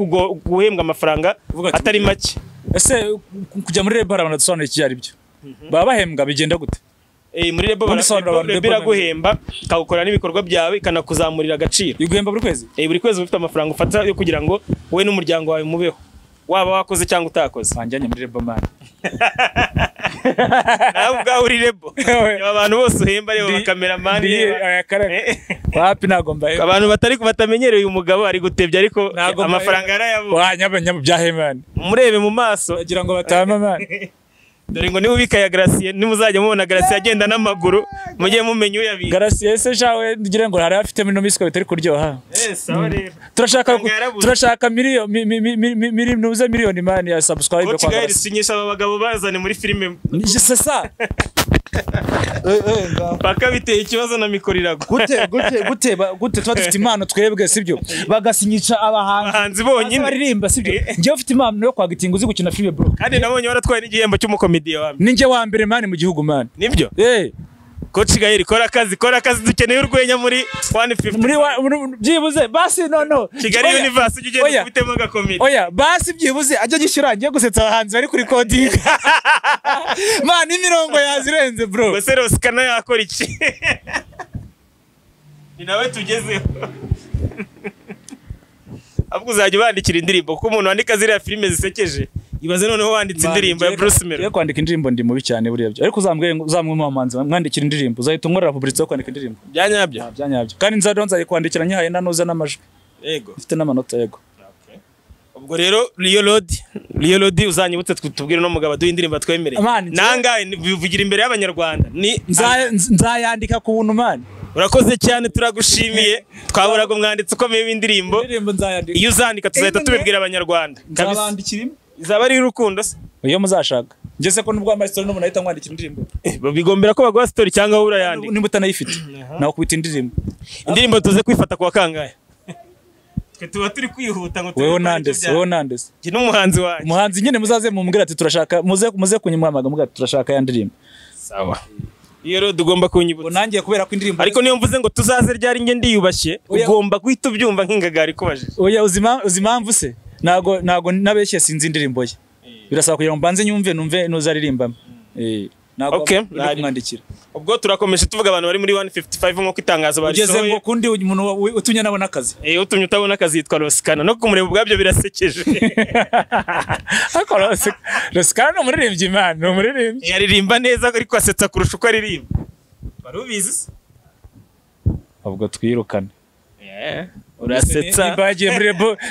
[SPEAKER 1] guhembwa amafaranga atari make
[SPEAKER 2] ese kujya muri Rebel abantu dusobanura iki ari byo baba bahembwa bigenda gute
[SPEAKER 1] muri Rebel biraguhemba kagukora n'ibikorwa byawe ikanakuzamurira agaciro
[SPEAKER 2] iguhemba buri kwezi
[SPEAKER 1] buri kwezi ufite amafaranga ufata yo kugira ngo wowe n'umuryango wawe mubeho waba wakoze cyangwa utakoze
[SPEAKER 2] wanjyanye muri Rebel man
[SPEAKER 1] nawe ubwawe uri Rebel abantu bose uhemba reba cameraman
[SPEAKER 2] wapi nagomba
[SPEAKER 1] abantu batamenyereye uyu mugabo ari gutebya ariko amafaranga yarayabo
[SPEAKER 2] wanyabanya byahemana
[SPEAKER 1] murebe mu maso
[SPEAKER 2] agira ngo batama man
[SPEAKER 1] dore ngo niba ubika ya Gracie nimuzajya mubona Gracie agenda n'amaguru mujye mumenye uyabika
[SPEAKER 2] Gracie se shawe ndigire ngo hari afite muri misiko bitari kuryoha
[SPEAKER 1] sawa rero
[SPEAKER 2] turashaka miliyoni man ya subscribe
[SPEAKER 1] kwa Gracie sinyisha abagabo bazane muri filime
[SPEAKER 2] sasa
[SPEAKER 1] paka biteye ikibazo na mikorirago
[SPEAKER 2] gute tuba dufite impano twebwe sibyo bagasinyisha
[SPEAKER 1] abahanzi bonyine
[SPEAKER 2] baririmba sibyo ngiye ufite impano yo kwagitinga uzi gukina filime bro
[SPEAKER 1] kandi nabonye baratwaye n'igihembo cy'umukomediye wawe
[SPEAKER 2] ninjye wa mbere man mu gihugu man
[SPEAKER 1] nibyo Coach Gael kora akazi dukeneye urwenya muri 150
[SPEAKER 2] muri byibuze basi no
[SPEAKER 1] Kigali Universe ugende kubitemo agakomedi
[SPEAKER 2] basi byibuze ajya gishyura ngiye gusetsa abahanzi bari kuri coding man imirongo yazirenze bro
[SPEAKER 1] bose Roskana yakora iki ni nawe tugezeho abwo uzajya bandikira indirimbo kuko umuntu wandika ziriya filime zisekeje ibaze noneho wanditse indirimbo ya Bruce Melody
[SPEAKER 2] kwandika indirimbo ndi mubi cyane buriya byo ariko uzamwe mu bamanzi mwandikira indirimbo uzahita umurira publicité yo kwandika indirimbo
[SPEAKER 1] byanyabyo
[SPEAKER 2] kandi nzadonza kwandikira nyahaye nanuza n'amajwi
[SPEAKER 1] yego
[SPEAKER 2] mfite n'amanota yego
[SPEAKER 1] ubwo rero Rio Lodi uzanyibutse tubwire no mugabo duhe indirimbo twemereye nangaye bivugira imbere y'abanyarwanda ni
[SPEAKER 2] nzayandika ku buntu man
[SPEAKER 1] urakoze cyane turagushimiye twaburaga umwanditsi ukomeye w'indirimbo
[SPEAKER 2] nzayandika
[SPEAKER 1] iyo uzandika tuzahita tubibwira abanyarwanda
[SPEAKER 2] nzabandikira
[SPEAKER 1] izaba ari urukundo se
[SPEAKER 2] iyo muzashaka ngeze ko nubwo ama story n'umuntu ahita mwandikira indirimbo
[SPEAKER 1] bigombera ko baguha story cyangwa wowe urayandika
[SPEAKER 2] nimba utanayifite nawe kubita indirimbo
[SPEAKER 1] tuze kwifata kwa kangahe twe tuba turi kwihuta ngo
[SPEAKER 2] wewe nandese
[SPEAKER 1] ki n'umuhanzi wanjye
[SPEAKER 2] umuhanzi nyine muzaze mumbwira ati turashaka muze kunyimwamaga mumbwira ati turashaka ya ndirimbo
[SPEAKER 1] sawa iyo rero tugomba kunyibutsa
[SPEAKER 2] nangiye kubera ko indirimbo
[SPEAKER 1] ariko niyo mvuze ngo tuzaze ryari nge ndiyubashye ugomba guhita ubyumva nk'ingagari kubajije
[SPEAKER 2] uzimpamvu se nago nabeshye sinzi indirimbo ye birasaba kugira ngo mbanze numve nuzaririmbamo
[SPEAKER 1] okay
[SPEAKER 2] mwandikira
[SPEAKER 1] ubwo turakomeje tuvuga abantu bari muri 155 nko kwitangaza barisohoye
[SPEAKER 2] ugeze ngo kundi umuntu utumye nabona akazi
[SPEAKER 1] utumye utabona akazi yitwa Roskana no kumureba ubwabyo birasekeje
[SPEAKER 2] ariko Roskana no muririmbyi man no muririmbyi
[SPEAKER 1] yaririmba neza ariko asetsa kurusha uko aririmba barubizi
[SPEAKER 2] ubwo twirukana
[SPEAKER 1] urasetsa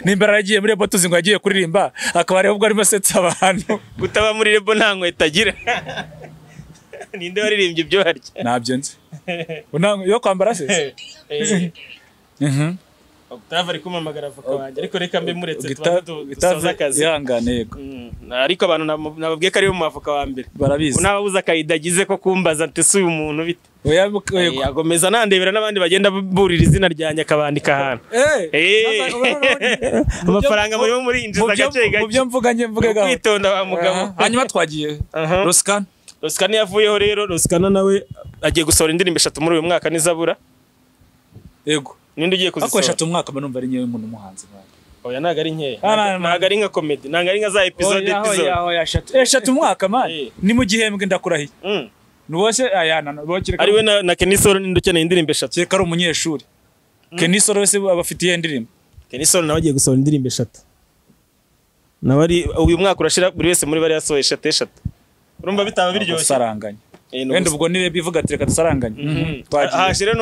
[SPEAKER 2] nimba yaragiye muri rebo tuzi ngo yagiye kuririmba akaba ariho ubwo arimo asetsa abantu
[SPEAKER 1] gutaba muri rebo nta nkweto agira ninde waririmbye ibyo harya
[SPEAKER 2] ntabyo nzi yo kwambara se
[SPEAKER 1] Octave ari kumamagara avoka wanjye ariko reka mbe muretse tuzaza akazi
[SPEAKER 2] ihangane yego
[SPEAKER 1] ariko abantu nababwiye ko ari mu avoka wa mbere
[SPEAKER 2] barabizi
[SPEAKER 1] unababuza akayidagize ko kumbaza ati si uyu muntu bite yagomeza nandebera n'abandi bagenda burira izina ryanjye akabandika ahantu amafaranga murimo murinjiza gake gake
[SPEAKER 2] mu byo mvuge gaho
[SPEAKER 1] kwitonda wa mugabo
[SPEAKER 2] hanyuma twagiye
[SPEAKER 1] Roskana yavuyeho rero Roskana nawe agiye gusohora indirimbo 3 muri uyu mwaka n'izabura
[SPEAKER 2] yego
[SPEAKER 1] ninde ugiye kuzisohora
[SPEAKER 2] akoresha umwaka numva ari nyewe umuntu muhanzi
[SPEAKER 1] oya naga ari nkeya naga ari nka comedy naga ari nka za episode
[SPEAKER 2] oya eshatu umwaka man ni mu gihembwe ndakurahiye nubose
[SPEAKER 1] ari we na Kenisoro ninde ukeneye indirimbo 3
[SPEAKER 2] cyeka ari umunyeshuri Kenisoro wese abafitiye indirimbo
[SPEAKER 1] Kenisoro nawe agiye gusohora indirimbo 3 nawe ari uyu mwaka urashira buri wese muri bari yasohoye 3 urumva bitaba biryoshye
[SPEAKER 2] saranganya wenda ubwo nibe bivuga ati reka dusaranganye
[SPEAKER 1] hashire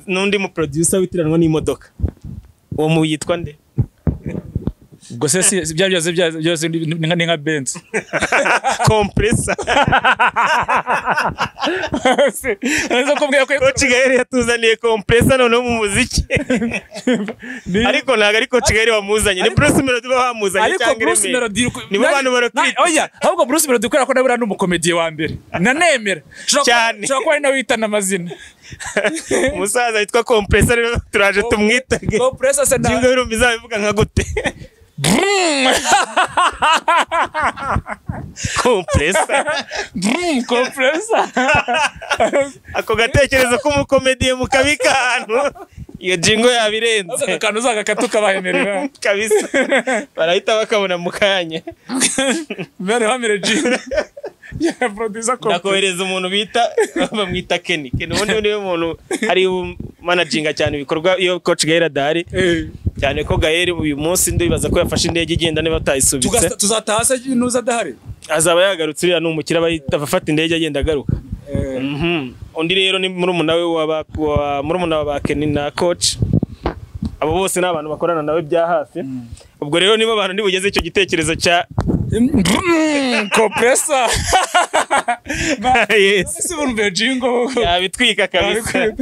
[SPEAKER 1] n'undi mu producer witiranwa n'imodoka uwo mu yitwa nde
[SPEAKER 2] ubwo se byose ni nka Benz
[SPEAKER 1] compressor
[SPEAKER 2] nzo kumbwira ko
[SPEAKER 1] Kigali yatuzaniye compressor none mu muziki ariko ntago ariko Kigali wamuzanye ni Bruce Melody bamuzanye cyangwa
[SPEAKER 2] Bruce Melody
[SPEAKER 1] ni abantu barakwita
[SPEAKER 2] oya ahubwo Bruce Melody ukora ko nabura n'umukomediye wa mbere nanemera
[SPEAKER 1] cyane
[SPEAKER 2] shaka ko nawe witana amazina
[SPEAKER 1] umusaza yitwa compressor turaje tumwitage
[SPEAKER 2] compressor se
[SPEAKER 1] na jingo birumiza bivuga nka gute compressor ako gatekerezo k'umukomediye mu kabika ahantu iyo jingo yabirenze
[SPEAKER 2] akantu zagakatuka bahemerera
[SPEAKER 1] kabisa barahita bakabona mu kanya
[SPEAKER 2] mbere hamere jingo ya producer ko
[SPEAKER 1] nakohereza umuntu bita bamwita Kenny ubundi niwe muntu ari managinga cyane ibikorwa iyo coach Gaël adahari cyane ko Gaël uyu munsi ndibaza ko yafashe indege igenda niba atayisubitse
[SPEAKER 2] tuzataha se nuza adahari
[SPEAKER 1] azaba yagarutse uriya n'umukira bahita bafata indege agenda agaruka undi rero ni murumuna we murumuna wa Kenny na coach abo bose n'abantu bakorana nawe bya hafi ubwo rero nibo abantu ndibugeze icyo gitekerezo cya compressor yes
[SPEAKER 2] si burumbe jingo
[SPEAKER 1] yabitwika kabisa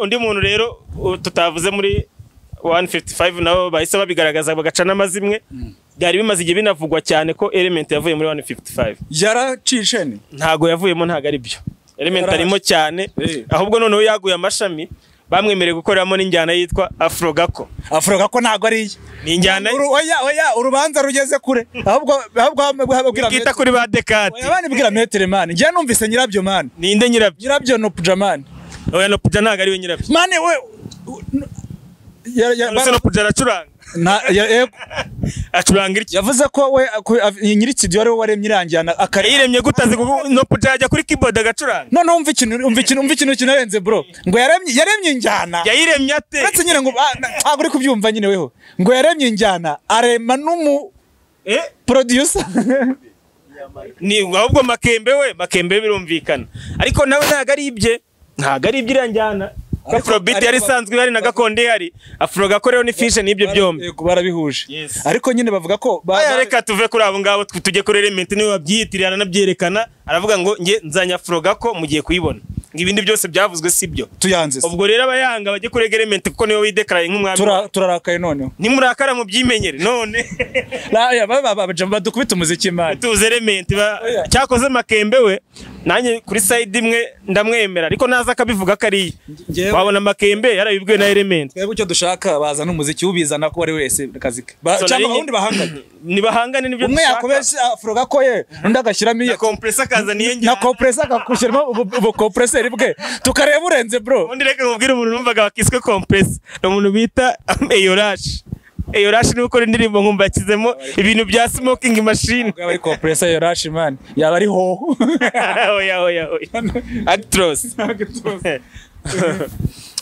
[SPEAKER 1] undi muntu rero tutavuze muri 155 nabo bahise babigaragaza bagaca n'amazimwe byari bimaze igihe binavugwa cyane ko Element yavuye muri 155
[SPEAKER 2] yaracishene
[SPEAKER 1] ntago yavuyemo ntago ari byo Element arimo cyane ahubwo noneho yaguye amashami bamwemereye gukoreramo n'injyana yitwa Afro Gako
[SPEAKER 2] ntago ari
[SPEAKER 1] ni injyana
[SPEAKER 2] oya urubanza rugeze kure ahubwo babwira
[SPEAKER 1] kita kuri ba Dekati
[SPEAKER 2] abandi bwira metere man njye numvise nyirabyo man
[SPEAKER 1] ninde
[SPEAKER 2] nyirabyo no pujaman
[SPEAKER 1] oya no puja ntago ari we nyirabyo
[SPEAKER 2] man we
[SPEAKER 1] no puja aracuranga acuranga iki
[SPEAKER 2] yavuze ko we nyiri studio ari we waremye iranjyana
[SPEAKER 1] akayiremye gutazi no puja ajya kuri keyboard agacuranga
[SPEAKER 2] none umva ikintu kinarenze bro ngo yaremye injyana
[SPEAKER 1] yayiremye ate
[SPEAKER 2] ndetse nyine ngo ntabwo uri kubyumva nyine weho ngo yaremye injyana arema n'umu producer
[SPEAKER 1] ni ahubwo makembe birumvikana ariko nawe ntago ari ibye iranjyana Afrobeat yari sanzwe hari na gakondo yari Afro Gako ni fiche n'ibyo byombi
[SPEAKER 2] barabihuje ariko nyine bavuga ko
[SPEAKER 1] reka tuve kuri abo ngabo tujye kuri Element niwe wabyiyitirana nabyerekana aravuga ngo nge nzanya Afro Gako mugiye kuyibona ngibindi byose byavuzwe sibyo
[SPEAKER 2] tuyanze
[SPEAKER 1] ubwo rero abayanga bajye kuri Element kuko niwe widekaraye nk'umwami
[SPEAKER 2] turarakaye noneho
[SPEAKER 1] ni murakara mu byimenyere none
[SPEAKER 2] badukubita umuziki imana
[SPEAKER 1] tuze Element cyakoze makembe we nanye kuri side imwe ndamwemera ariko naza akabivuga kari wabona makembe yarabibwiwe na Element
[SPEAKER 2] twebwe icyo dushaka baza n'umuziki ubizana ko ari wese kazike cyangwa abundi bahangane
[SPEAKER 1] ni bahangane nibyo
[SPEAKER 2] umwe yakobesha Afro Gako ye undi agashyiramo iyo
[SPEAKER 1] compressor kazaniye
[SPEAKER 2] na compressor akakushyiramo ubu compressor bwe tukareba urenze bro
[SPEAKER 1] undi reka nkubwire umuntu numvaga bakiswe compressor no umuntu bita Eyorash ni uko indirimbo nkumva yakizemo ibintu bya smoking machine
[SPEAKER 2] ari compressor Eyorash man yaba ari ho
[SPEAKER 1] oya actress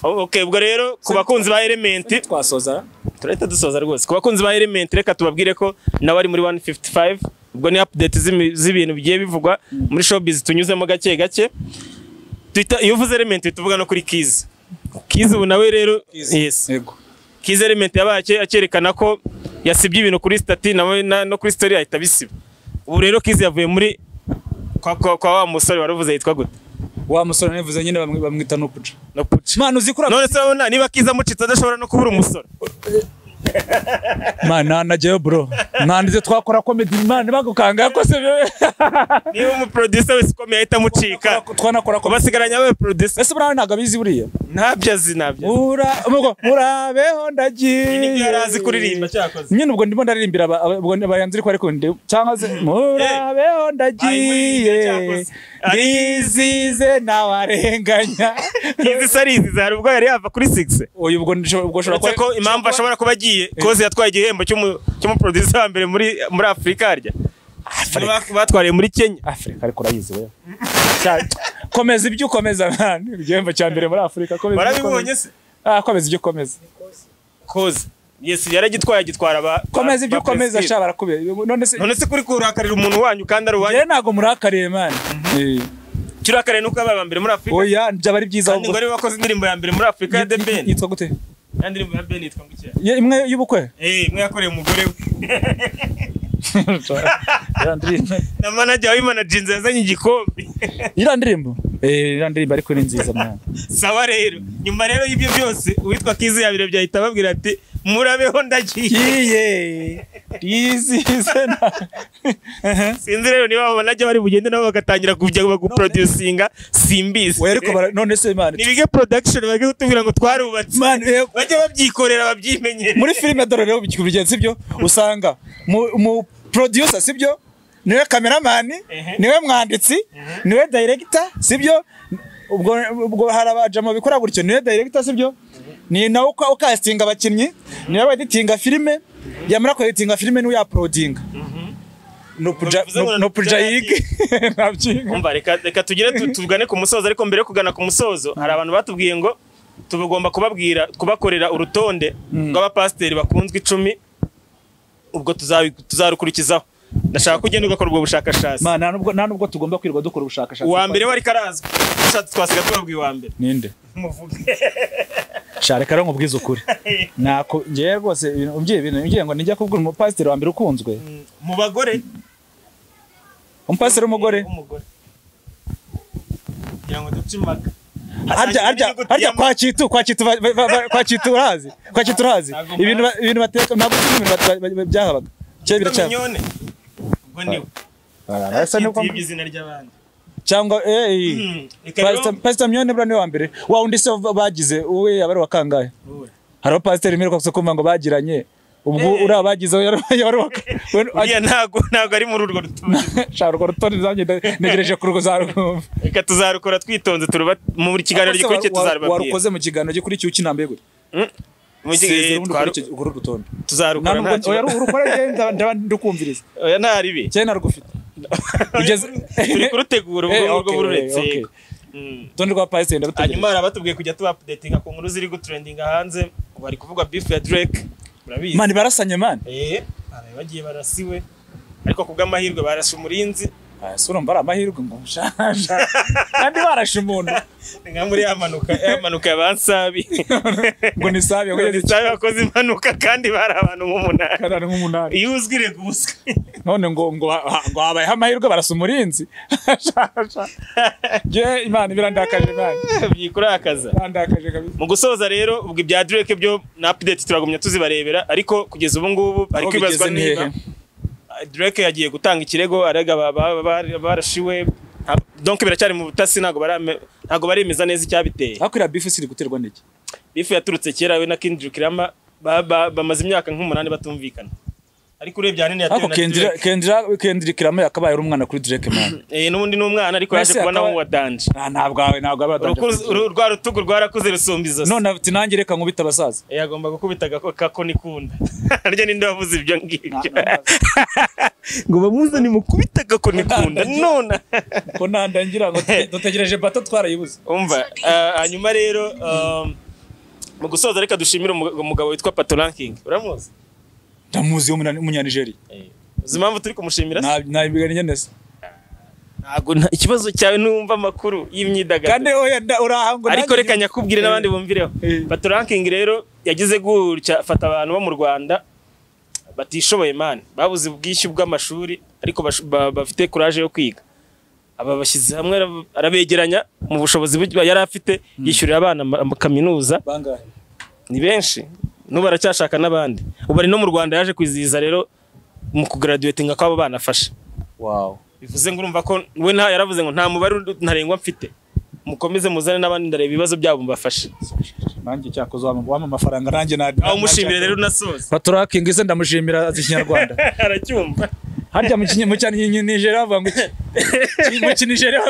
[SPEAKER 1] okay ubwo rero ku bakunzi ba Element
[SPEAKER 2] twasoza
[SPEAKER 1] turahita dusoza rwose ku bakunzi ba Element reka tubabwire ko nawe ari muri 155 ubwo ni update z'ibintu bigiye bivugwa muri showbiz tunyuzemo gake iyo uvuze Element tuvuga no kuri Kiz Kizi ubu nawe rero yes
[SPEAKER 2] yego
[SPEAKER 1] Kizi element yabaye akerekana ko yasibye ibintu kuri stati nawe no kuri story ahita bisiba. Ubu rero Kizi yavuye muri kwa wa musore waruvuze yitwa gute?
[SPEAKER 2] wa musore nevuze nyine bamwita no puca
[SPEAKER 1] Man uzikura none se abona niba Kiza mucitse adashobora no kubura umusore.
[SPEAKER 2] Man najeyo bro nandize twakora comedy man bagukanga yakose
[SPEAKER 1] niba umu producer wese komeye ahita mucika
[SPEAKER 2] twanakora ko
[SPEAKER 1] basigaranya abe producer
[SPEAKER 2] ese burawe ntago bizi buriya
[SPEAKER 1] ntabyo
[SPEAKER 2] murabeho ndagiye
[SPEAKER 1] ni yarazi kuririmba cyakoze
[SPEAKER 2] nyine ubwo ndimo ndaririmbira bayanze ariko ariko cyangwa se murabeho ndagiye ndizize nawarenganya
[SPEAKER 1] Kizi sarizi zari ubwo yari yava kuri 6
[SPEAKER 2] oyo ubwo ushobora
[SPEAKER 1] ko impamvu ashobora kuba agiye koze yatwaye igihembo cy'umu producer wa mbere muri Afrika harya batwariye muri Kenya
[SPEAKER 2] Afrika ariko urayizi we komeza ibyo ukomeza man igihembo cya mbere muri Afrika komeza
[SPEAKER 1] barabibonye se
[SPEAKER 2] komeza ibyo ukomeza
[SPEAKER 1] koze yes yaragitwaye agitwara ba
[SPEAKER 2] komeza ibyo ukomeza shabara kube
[SPEAKER 1] none se kuri kurakarira umuntu wanyu kandi ari wanyu
[SPEAKER 2] ntago murakariye man
[SPEAKER 1] kirakare nuko aba mbere muri Afrika
[SPEAKER 2] oya byaba ari byiza
[SPEAKER 1] ahubwo ngore bakoze indirimbo ya mbere muri Afrika ya The Ben
[SPEAKER 2] yitwa gute
[SPEAKER 1] indirimbo ya Ben yitwa ngiki
[SPEAKER 2] imwe y'ubukwe
[SPEAKER 1] imwe yakoreye umugore we na manager wa manager yazanye igikombe
[SPEAKER 2] irandirimbo ariko ni nziza man
[SPEAKER 1] sawa rero nyuma rero y'ibyo byose uwitwa Kizi yabire byahita babwira ati murabeho ndagiye
[SPEAKER 2] dizize na
[SPEAKER 1] sinzi rero niba manager bari bugende nabo bagatangira kujya guproducinga simbizi
[SPEAKER 2] ariko none se man
[SPEAKER 1] nibige production bage gutubwira ngo twarubatse man bajye babyikorera babyimenye
[SPEAKER 2] muri filime dore rero bikibigenze ibyo usanga mu producer sibyo niwe cameraman niwe mwanditsi niwe director sibyo ubwo harabajama bikora gutyo niwe director sibyo ni nawe uko castinga abakinnyi niwe editinga filime yamara ko editinga filime niwe uploadinga no project
[SPEAKER 1] umva reka tugire tugane ku musozo ariko mbere yo kugana ku musozo hari abantu batubwiye ngo tubagomba kubakorera urutonde rw'abapasteri bakunzwe 10 ubwo tuzarukurikizaho ndashaka kugenda ugakora ubwo bushakashatsi
[SPEAKER 2] man nubwo tugomba kwirwa dukora ubushakashatsi
[SPEAKER 1] wa mbere wari karazwe twasiga tubabwiye wa mbere
[SPEAKER 2] ninde share karo nkubwiza ukuri nako ngiye rwose ngiye ngo nijya kubwira umupasiteri wa mbere ukunzwe
[SPEAKER 1] mu bagore
[SPEAKER 2] umupasiteri umugore
[SPEAKER 1] kugira ngo ducimaga
[SPEAKER 2] harya kwacitu urazi ibintu bateka ntabwo ibintu byahabaga cyo biracyaba
[SPEAKER 1] ubwo niwe
[SPEAKER 2] arasa nuko
[SPEAKER 1] izina ry'abandi
[SPEAKER 2] cyangwa Pastor Myone bra ni wa mbere wa undi se bagize uwe abari wakangaye hari pastor Miro ko kumva ngo bagiranye ubwo uri abagize
[SPEAKER 1] oya ntago ari muri urwo rutonde
[SPEAKER 2] sharwo rutonde zanjye negereje ku rugo zarugumva
[SPEAKER 1] reka tuzarukora twitonze turuba muri kiganiro gikurikiye tuzarubabwiye
[SPEAKER 2] warukoze mu kiganiro gikurikiye ukinambe gute
[SPEAKER 1] mu kiganiro
[SPEAKER 2] rutonde
[SPEAKER 1] tuzarukora ntacyo
[SPEAKER 2] oya urukora genda ndukumviriza
[SPEAKER 1] oya ntaribi
[SPEAKER 2] cyane rugufite
[SPEAKER 1] ugeze turi kurutegura ubwo bururetse
[SPEAKER 2] tonde rwa pastor ndarutegura
[SPEAKER 1] hanyuma arabatubwiye kujya tu updatinga ku nkuru ziri gutrendinga hanze bari kuvuga beef ya Drake urabizi
[SPEAKER 2] man barasanye man
[SPEAKER 1] bagiye barasiwe ariko kubw'amahirwe barashe umurinzi
[SPEAKER 2] sura mbara amahirwe ngo shasha kandi barashe umuntu
[SPEAKER 1] nka muri yamanuka yabansabi
[SPEAKER 2] ngo ni sabi
[SPEAKER 1] bakoze impanuka kandi bari abantu nk'umunani iyo uzwire guswe
[SPEAKER 2] none ngo habaye amahirwe barasa umurinzi je imana birandakaje man
[SPEAKER 1] byikurakaza
[SPEAKER 2] birandakaje kabisa
[SPEAKER 1] mu gusoza rero ubwo ibya Drake byo na update turagumya tuzibarebera ariko kugeza ubu ngubu ari kwibazwa niba Drake yagiye gutanga ikirego arega barashiwe donc biracyari mu butasi ntago baremeza neza icyabiteye
[SPEAKER 2] akwira beef siri guterwa n'iki
[SPEAKER 1] beef yaturutse kera we na Kendrick Lamar bamaze imyaka nk'umunani batumvikana ariko urebye hanene yatewe
[SPEAKER 2] na Kendrick Lamar yakabaye umwana kuri Drake man
[SPEAKER 1] n'ubundi n'umwana ariko yaje kubona wo wadanje
[SPEAKER 2] ntabwo abadanje
[SPEAKER 1] rwa rutugu rwarakuze rusumbiza
[SPEAKER 2] none ati nange reka nkubita abasaza
[SPEAKER 1] yagomba gukubita kako nikunda arya ninde wavuze ibyo ngibyo ngo bamuzane mukubita kako nikunda none
[SPEAKER 2] ko nandangira ngo dutegereje bato twarayibuze
[SPEAKER 1] umva hanyuma rero mu gusoza reka dushimira umugabo witwa Pato Ranking uramuzi
[SPEAKER 2] ndamuzi w'umunyanigeria
[SPEAKER 1] uzi impamvu turi kumushimira
[SPEAKER 2] nabiganye neza
[SPEAKER 1] ntago ikibazo cyawe numva amakuru y'imyidagaduro
[SPEAKER 2] kandi oya urahango
[SPEAKER 1] ariko reka nyakubwire n'abandi bumvireho Pato ranking rero yagize gutya afata abantu bo mu Rwanda batishoboye man babuze ubwishyu bw'amashuri ariko bafite courage yo kwiga aba bashyize hamwe arabegeranya mu bushobozi yari afite yishyurira abana kaminuza
[SPEAKER 2] bangahe
[SPEAKER 1] ni benshi n'ubu aracyashaka n'abandi ubu ari no mu Rwanda yaje kwizihiza rero mu kugraduatinga kw'abo bana afashe
[SPEAKER 2] wow
[SPEAKER 1] bivuze ngo urumva ko we nta yaravuze ngo nta mubare ntarengwa mfite mukomeze muzane n'abandi ndareba ibibazo byabo mbafashe
[SPEAKER 2] nanjye cyakoze wama amafaranga nanjye na
[SPEAKER 1] aho mushimire rero nasoza
[SPEAKER 2] Pato ranking ize ndamushimira azi Kinyarwanda
[SPEAKER 1] aracyumva
[SPEAKER 2] harya mu cyane Nigeria bavuga ngo mu Nigeria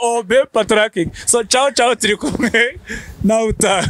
[SPEAKER 2] obe Pato ranking so ciao turi kumwe now uta